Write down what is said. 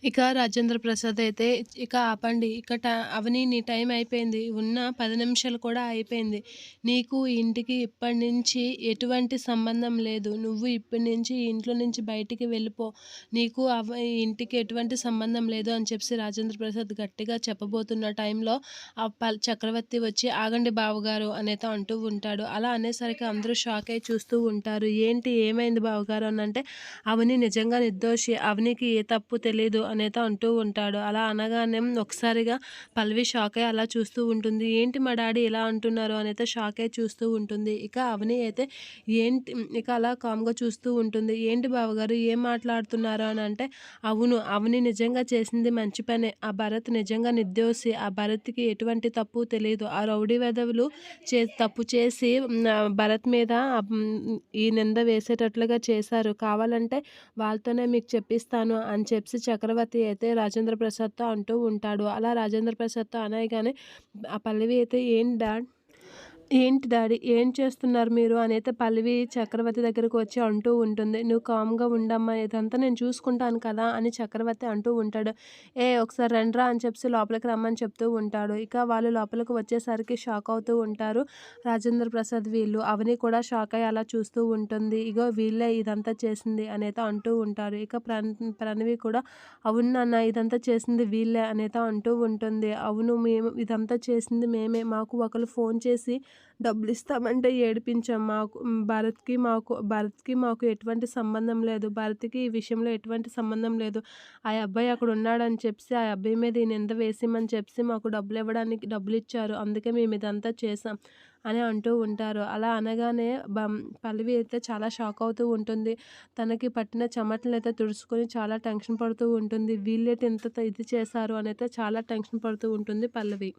ఇక రాజేంద్ర ప్రసాద్ అయితే, "ఇక ఆపండి. ఇక అవని నీ టైం అయిపోయింది. ఉన్న 10 నిమిషాలు కూడా అయిపోయింది. నీకు ఈ ఇంటికి ఇప్పటి నుంచి ఎటువంటి సంబంధం లేదు. నువ్వు ఇప్పటి నుంచి ఈ ఇంట్లో నుంచి బయటికి వెళ్ళిపో. నీకు ఈ ఇంటికి ఎటువంటి సంబంధం లేదు" అని చెప్పేసి రాజేంద్ర ప్రసాద్ గట్టిగా చెప్పబోతున్న టైంలో చక్రవర్తి వచ్చి, "ఆగండి బావగారు" అనేతో అంటూ ఉంటాడు. అలా అనేసరికి అందరూ షాక్ అయ్యి చూస్తూ ఉంటారు. "ఏంటి ఏమైంది బావగారు" అనంటే, "అవని నిజంగా నిర్దోషి. అవనికి ఏ తప్పు తెలీదు" అనేతో అంటూ ఉంటాడు. అలా అనగానే ఒకసారిగా పల్లవి షాక్ అయ్యి అలా చూస్తూ ఉంటుంది. ఏంటి మా డాడీ ఇలా అంటున్నారు అనైతే షాక్ అయ్యి చూస్తూ ఉంటుంది. ఇక అవని అయితే ఏంటి ఇక అలా కామ్‌గా చూస్తూ ఉంటుంది. ఏంటి బావగారు ఏం మాట్లాడుతున్నారు అని అంటే, అవును అవని నిజంగా చేసింది మంచి పనే. ఆ భరత్ నిజంగా నిర్దోషి. ఆ భరత్‌కి ఎటువంటి తప్పు తెలీదు. ఆ రౌడీ వెధవలు తప్పు చేసి భరత్ మీద ఈ నింద వేసేటట్లుగా చేశారు. కావాలంటే వాళ్ళతోనే మీకు చెప్పిస్తాను అని చెప్పి చక్రవర్తి అయితే రాజేంద్ర ప్రసాద్‌తో అంటూ ఉంటాడు. అలా రాజేంద్ర ప్రసాద్‌తో అనగానే ఆ పల్లవి అయితే ఏంటి డాడీ ఏం చేస్తున్నారు మీరు అనైతే పల్లవి చక్రవర్తి దగ్గరకు వచ్చి అంటూ ఉంటుంది. "నువ్వు కామ్‌గా ఉండమ్మా ఇదంతా నేను చూసుకుంటాను కదా" అని చక్రవర్తి అంటూ ఉంటాడు. ఒకసారి రండ్రా" అని చెప్పేసి లోపలికి రమ్మని చెప్తూ ఉంటాడు. ఇక వాళ్ళు లోపలికి వచ్చేసరికి షాక్ అవుతూ ఉంటారు రాజేంద్ర ప్రసాద్ వీళ్ళు. అవని కూడా షాక్ అయ్యి అలా చూస్తూ ఉంటుంది. "ఇగో వీళ్ళే ఇదంతా చేసింది" అనైతే అంటూ ఉంటారు. ఇక ప్రణవి కూడా "అవును నాన్న ఇదంతా చేసింది వీళ్ళే" అనైతే అంటూ ఉంటుంది. "అవును మేము ఇదంతా చేసింది మేమే. మాకు ఒకళ్ళు ఫోన్ చేసి డబ్బులిస్తామంటే ఏడిపించాం. భరత్‌కి మాకు ఎటువంటి సంబంధం లేదు. భరత్‌కి ఈ విషయంలో ఎటువంటి సంబంధం లేదు. ఆ అబ్బాయి అక్కడ ఉన్నాడని చెప్పేసి ఆ అబ్బాయి మీద ఈ నింద వేసిమని చెప్పేసి మాకు డబ్బులివ్వడానికి డబ్బులిచ్చారు. అందుకే మేము ఇదంతా చేశాం" అని అంటూ ఉంటారు. అలా అనగానే పల్లవి అయితే చాలా షాక్ అవుతూ ఉంటుంది. తనకి పట్టిన చెమటలనైతే తుడుచుకొని చాలా టెన్షన్ పడుతూ ఉంటుంది. వీళ్ళేంటి ఇంత ఇది చేశారు అనైతే చాలా టెన్షన్ పడుతూ ఉంటుంది పల్లవి.